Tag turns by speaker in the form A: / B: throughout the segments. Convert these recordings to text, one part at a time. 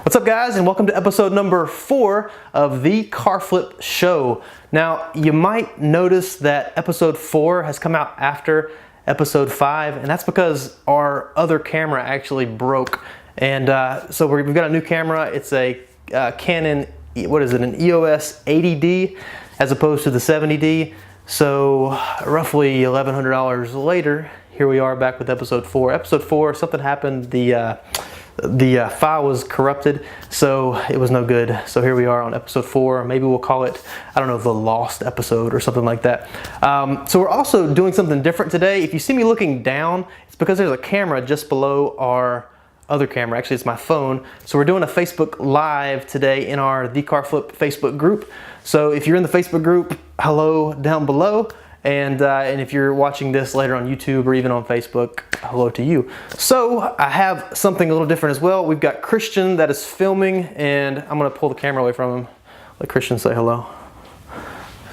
A: What's up, guys, and welcome to episode number 4 of the Car Flip Show. Now, you might notice that episode 4 has come out after episode 5, and that's because our other camera actually broke. And so we've got a new camera. It's a Canon, what is it, an EOS 80D as opposed to the 70D. So roughly $1,100 later, here we are back with episode 4. Episode 4, something happened. The file was corrupted, so it was no good. So here we are on episode 4. Maybe we'll call it, I don't know, the lost episode or something like that. So we're also doing something different today. If you see me looking down, it's because there's a camera just below our other camera. Actually, it's my phone. So we're doing a Facebook Live today in our The Car Flip Facebook group. So if you're in the Facebook group, hello down below. And if you're watching this later on YouTube or even on Facebook, hello to you. So I have something a little different as well. We've got Christian that is filming, and I'm gonna pull the camera away from him. Let Christian say hello.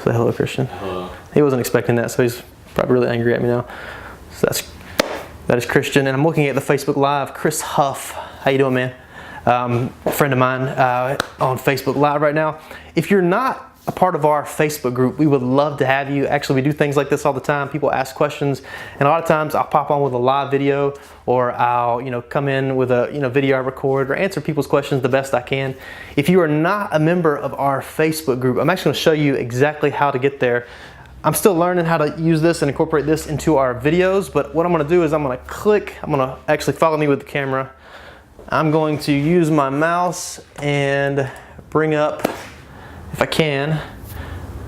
A: Say hello, Christian.
B: Hello.
A: He wasn't expecting that, so he's probably really angry at me now. So that is Christian, and I'm looking at the Facebook Live. Chris Huff, how you doing, man? A friend of mine on Facebook Live right now. If you're not a part of our Facebook group, we would love to have you. Actually, we do things like this all the time. People ask questions, and a lot of times I'll pop on with a live video, or I'll come in with a video I record, or answer people's questions the best I can. If you are not a member of our Facebook group, I'm actually going to show you exactly how to get there. I'm still learning how to use this and incorporate this into our videos, but what I'm going to do is I'm going to actually follow me with the camera. I'm going to use my mouse and bring up, if I can,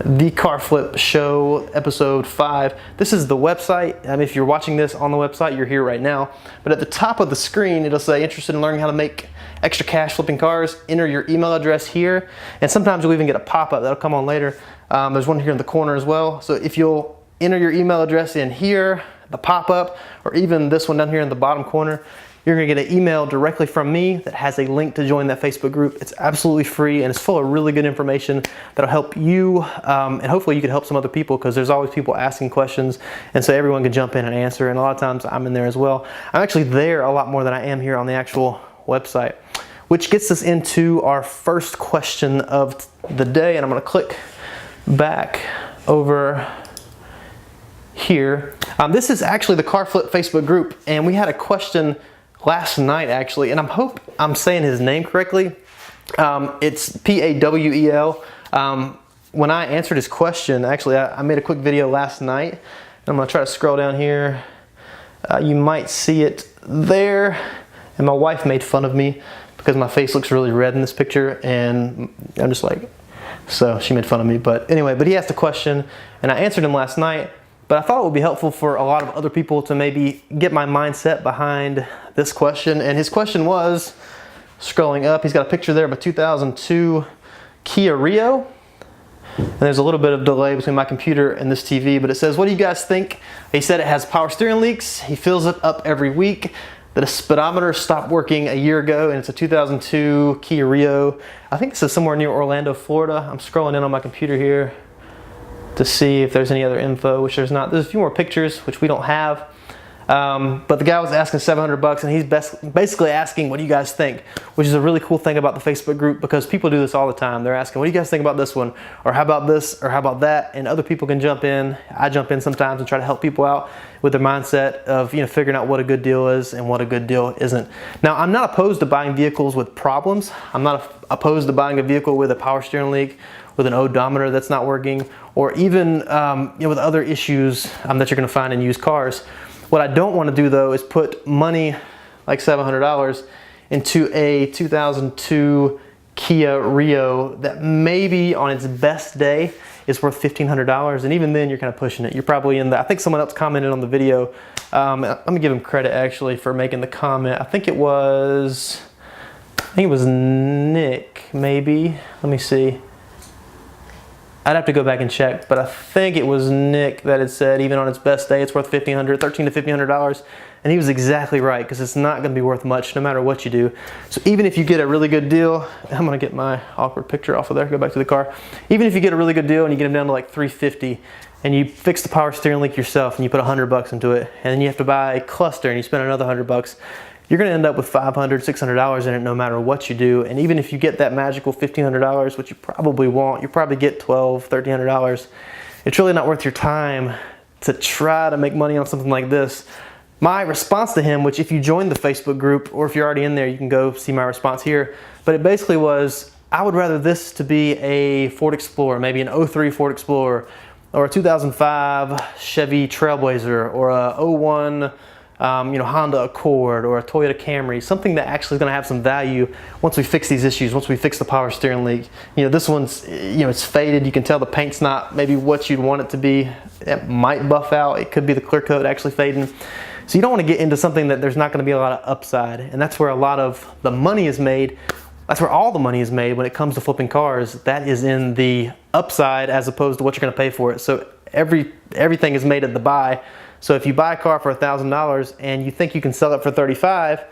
A: The Car Flip Show episode 5. This is the website. If you're watching this on the website, you're here right now. But at the top of the screen, it'll say interested in learning how to make extra cash flipping cars. Enter your email address here. And sometimes you'll even get a pop-up that'll come on later. There's one here in the corner as well. So if you'll enter your email address in here, the pop-up, or even this one down here in the bottom corner, you're gonna get an email directly from me that has a link to join that Facebook group. It's absolutely free, and it's full of really good information that'll help you, and hopefully you can help some other people, because there's always people asking questions, and so everyone can jump in and answer, and a lot of times I'm in there as well. I'm actually there a lot more than I am here on the actual website, which gets us into our first question of the day, and I'm gonna click back over here. This is actually the Car Flip Facebook group, and we had a question last night actually, and I hope I'm saying his name correctly. It's P-A-W-E-L. When I answered his question, actually I made a quick video last night, and I'm gonna try to scroll down here. You might see it there, and my wife made fun of me because my face looks really red in this picture, and I'm just like, so she made fun of me. But anyway, he asked a question, and I answered him last night. But I thought it would be helpful for a lot of other people to maybe get my mindset behind this question. And his question was, scrolling up, he's got a picture there of a 2002 Kia Rio. And there's a little bit of delay between my computer and this TV, but it says, what do you guys think? He said it has power steering leaks. He fills it up every week. The speedometer stopped working a year ago, and it's a 2002 Kia Rio. I think this is somewhere near Orlando, Florida. I'm scrolling in on my computer here to see if there's any other info, which there's not. There's a few more pictures, which we don't have. But the guy was asking $700, and he's basically asking, what do you guys think? Which is a really cool thing about the Facebook group, because people do this all the time. They're asking, what do you guys think about this one? Or how about this? Or how about that? And other people can jump in. I jump in sometimes and try to help people out with their mindset of figuring out what a good deal is and what a good deal isn't. Now, I'm not opposed to buying vehicles with problems. I'm not opposed to buying a vehicle with a power steering leak, with an odometer that's not working, or even with other issues that you're gonna find in used cars. What I don't wanna do though is put money like $700 into a 2002 Kia Rio that maybe on its best day is worth $1,500, and even then you're kind of pushing it. You're probably in the, I think someone else commented on the video. Let me give him credit actually for making the comment. I think it was Nick, maybe. Let me see. I'd have to go back and check, but I think it was Nick that had said even on its best day it's worth $1,500 to $1,500, and he was exactly right, because it's not going to be worth much no matter what you do. So even if you get a really good deal, I'm going to get my awkward picture off of there, go back to the car. Even if you get a really good deal and you get them down to like $350, and you fix the power steering leak yourself and you put $100 into it, and then you have to buy a cluster and you spend another $100, you're going to end up with $500, $600 in it no matter what you do. And even if you get that magical $1,500, which you probably won't, you probably get $1,200, $1,300. It's really not worth your time to try to make money on something like this. My response to him, which if you join the Facebook group or if you're already in there, you can go see my response here. But it basically was, I would rather this to be a Ford Explorer, maybe an 03 Ford Explorer, or a 2005 Chevy Trailblazer, or a 01 Honda Accord, or a Toyota Camry, something that actually is going to have some value once we fix these issues, once we fix the power steering leak. This one's, it's faded. You can tell the paint's not maybe what you'd want it to be. It might buff out. It could be the clear coat actually fading. So you don't want to get into something that there's not going to be a lot of upside, and that's where a lot of the money is made. That's where all the money is made when it comes to flipping cars. That is in the upside as opposed to what you're going to pay for it. So everything is made at the buy. So if you buy a car for $1,000 and you think you can sell it for $35,000,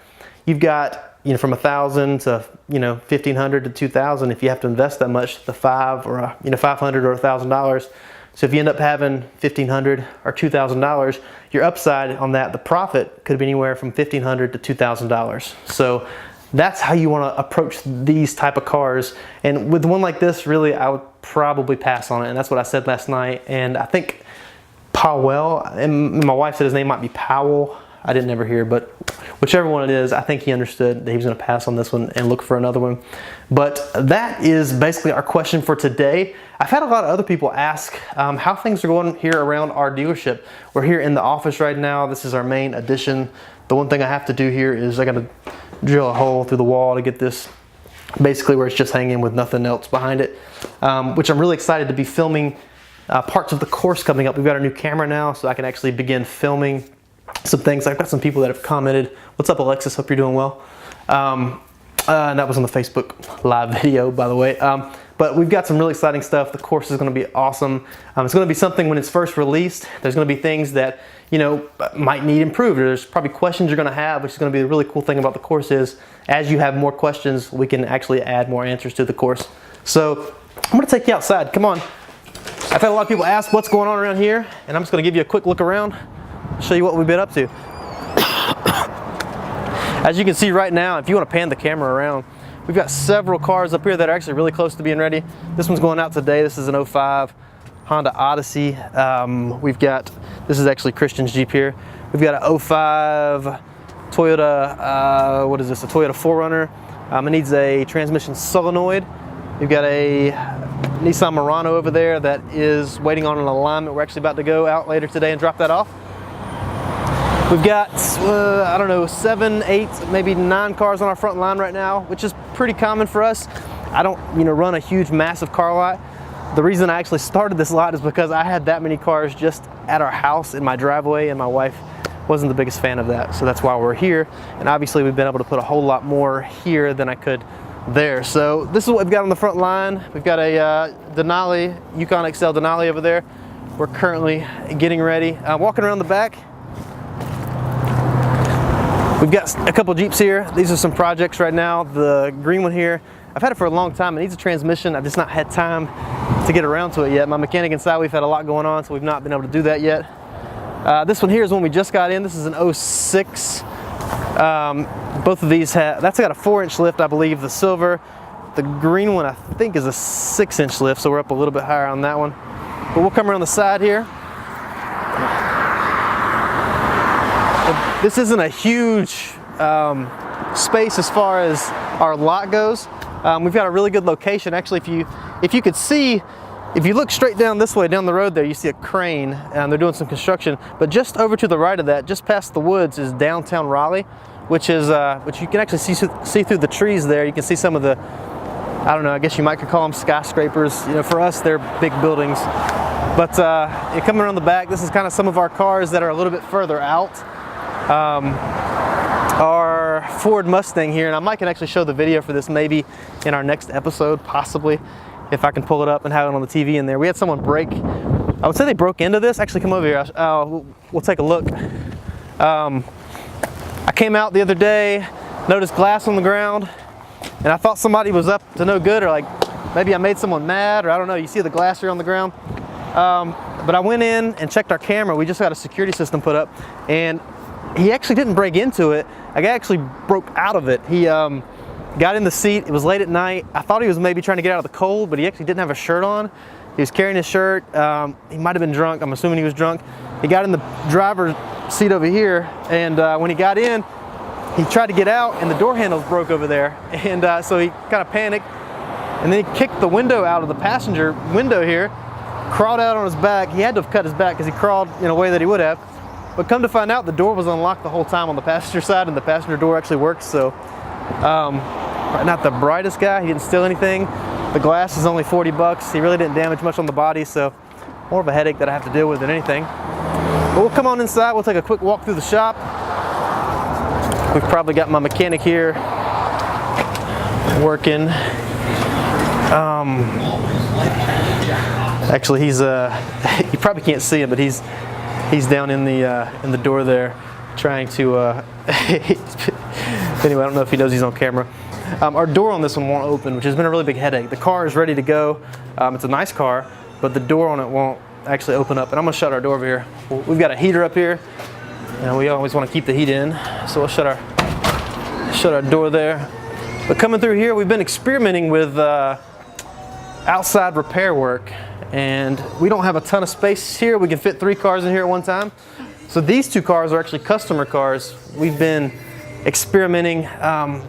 A: you've got from $1,000 to $1,500 to $2,000. If you have to invest that much, the $500 or $1,000. So if you end up having $1,500 or $2,000, your upside on that, the profit could be anywhere from $1,500 to $2,000. So that's how you want to approach these type of cars. And with one like this, really, I would probably pass on it. And that's what I said last night. And I think Powell, and my wife said his name might be Powell. I didn't ever hear, but whichever one it is, I think he understood that he was going to pass on this one and look for another one. But that is basically our question for today. I've had a lot of other people ask how things are going here around our dealership. We're here in the office right now. This is our main addition. The one thing I have to do here is I got to drill a hole through the wall to get this basically where it's just hanging with nothing else behind it, which I'm really excited to be filming parts of the course coming up. We've got our new camera now, so I can actually begin filming some things. I've got some people that have commented. What's up, Alexis? Hope you're doing well. And that was on the Facebook live video, by the way. But we've got some really exciting stuff. The course is going to be awesome. It's going to be something when it's first released. There's going to be things that might need improved. There's probably questions you're going to have, which is going to be the really cool thing about the course is as you have more questions, we can actually add more answers to the course. So I'm going to take you outside. Come on. I've had a lot of people ask what's going on around here, and I'm just going to give you a quick look around, show you what we've been up to. As you can see right now, if you want to pan the camera around, we've got several cars up here that are actually really close to being ready. This one's going out today. This is an 05 Honda Odyssey. This is actually Christian's Jeep here. We've got an 05 Toyota, what is this, a Toyota 4Runner. It needs a transmission solenoid. We've got a Nissan Murano over there that is waiting on an alignment. We're actually about to go out later today and drop that off. We've got, I don't know, 7, 8, maybe 9 cars on our front line right now, which is pretty common for us. I don't, run a huge, massive car lot. The reason I actually started this lot is because I had that many cars just at our house in my driveway, and my wife wasn't the biggest fan of that. So that's why we're here. And obviously we've been able to put a whole lot more here than I could there. So this is what we've got on the front line. We've got a Denali, Yukon XL Denali over there. We're currently getting ready. Walking around the back, we've got a couple Jeeps here. These are some projects right now. The green one here, I've had it for a long time. It needs a transmission. I've just not had time to get around to it yet. My mechanic inside, we've had a lot going on, so we've not been able to do that yet. This one here is one we just got in. This is an 06. Both of these have, that's got a 4-inch lift, I believe, the silver. The green one, I think, is a 6-inch lift, so we're up a little bit higher on that one. But we'll come around the side here. This isn't a huge space as far as our lot goes. We've got a really good location. Actually, if you could see, if you look straight down this way, down the road there, you see a crane, and they're doing some construction. But just over to the right of that, just past the woods, is downtown Raleigh, which you can actually see through the trees there. You can see some of the, I don't know, I guess you might could call them skyscrapers. For us, they're big buildings. But coming around the back, this is kind of some of our cars that are a little bit further out. Our Ford Mustang here, and I might can actually show the video for this maybe in our next episode, possibly, if I can pull it up and have it on the TV in there. We had someone break, I would say they broke into this. Actually, come over here, we'll take a look. I came out the other day, noticed glass on the ground, and I thought somebody was up to no good, or like maybe I made someone mad, or I don't know. You see the glass here on the ground. But I went in and checked our camera. We just got a security system put up, and he actually didn't break into it. A guy actually broke out of it. He got in the seat. It was late at night. I thought he was maybe trying to get out of the cold, but he actually didn't have a shirt on. He was carrying his shirt. He might have been drunk. I'm assuming he was drunk. He got in the driver's seat over here, and when he got in, he tried to get out, and the door handles broke over there. And so he kind of panicked, and then he kicked the window out of the passenger window here, crawled out on his back. He had to have cut his back because he crawled in a way that he would have. But come to find out, the door was unlocked the whole time on the passenger side, and the passenger door actually works. So, not the brightest guy. He didn't steal anything. The glass is only 40 bucks. He really didn't damage much on the body, so more of a headache that I have to deal with than anything. But we'll come on inside. We'll take a quick walk through the shop. We've probably got my mechanic here working. Actually, he's you probably can't see him, but he's down in the door there, trying to. Anyway, I don't know if he knows he's on camera. Our door on this one won't open, which has been a really big headache. The car is ready to go. It's a nice car, but the door on it won't actually open up. And I'm gonna shut our door over here. We've got a heater up here, and we always want to keep the heat in, so we'll shut our door there. But coming through here, we've been experimenting with outside repair work, and we don't have a ton of space here. We can fit 3 cars in here at one time. So these 2 cars are actually customer cars. We've been experimenting.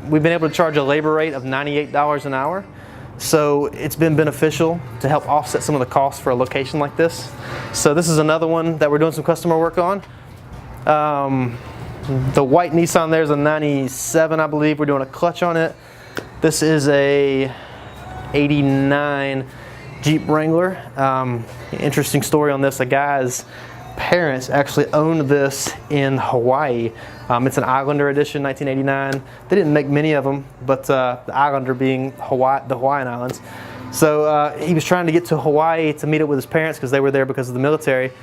A: We've been able to charge a labor rate of $98 an hour. So it's been beneficial to help offset some of the costs for a location like this. So this is another one that we're doing some customer work on. The white Nissan there is a 97, I believe. We're doing a clutch on it. This is a 89 Jeep Wrangler. Interesting story on this. A guy's parents actually owned this in Hawaii. It's an Islander edition, 1989. They didn't make many of them, but the Islander being the Hawaiian Islands. So he was trying to get to Hawaii to meet up with his parents because they were there because of the military.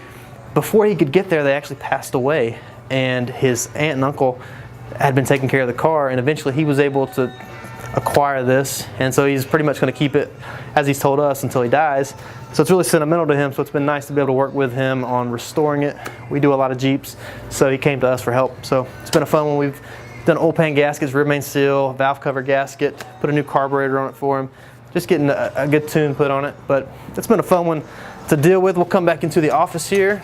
A: Before he could get there, they actually passed away, and his aunt and uncle had been taking care of the car, and eventually he was able to acquire this, and so he's pretty much going to keep it, as he's told us, until he dies. So it's really sentimental to him, so it's been nice to be able to work with him on restoring it. We do a lot of Jeeps, so he came to us for help. So it's been a fun one. We've done oil pan gaskets, rear main seal, valve cover gasket, put a new carburetor on it for him, just getting a good tune put on it. But it's been a fun one to deal with. We'll come back into the office here,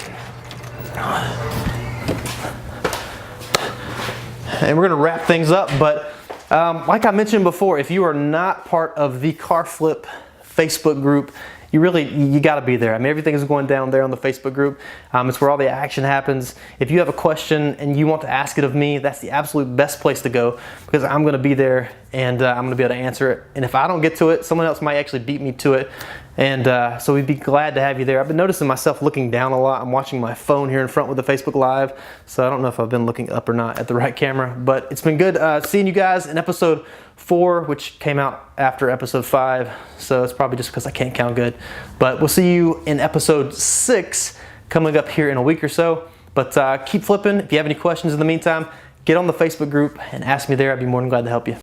A: and we're going to wrap things up. But like I mentioned before, if you are not part of the Car Flip Facebook group, you got to be there. I mean, everything is going down there on the Facebook group. It's where all the action happens. If you have a question and you want to ask it of me, that's the absolute best place to go, because I'm going to be there, and I'm going to be able to answer it. And if I don't get to it, someone else might actually beat me to it. And so we'd be glad to have you there. I've been noticing myself looking down a lot. I'm watching my phone here in front with the Facebook Live, so I don't know if I've been looking up or not at the right camera. But it's been good seeing you guys in episode 4, which came out after episode 5. So it's probably just because I can't count good. But we'll see you in episode 6 coming up here in a week or so. But keep flipping. If you have any questions in the meantime, get on the Facebook group and ask me there. I'd be more than glad to help you.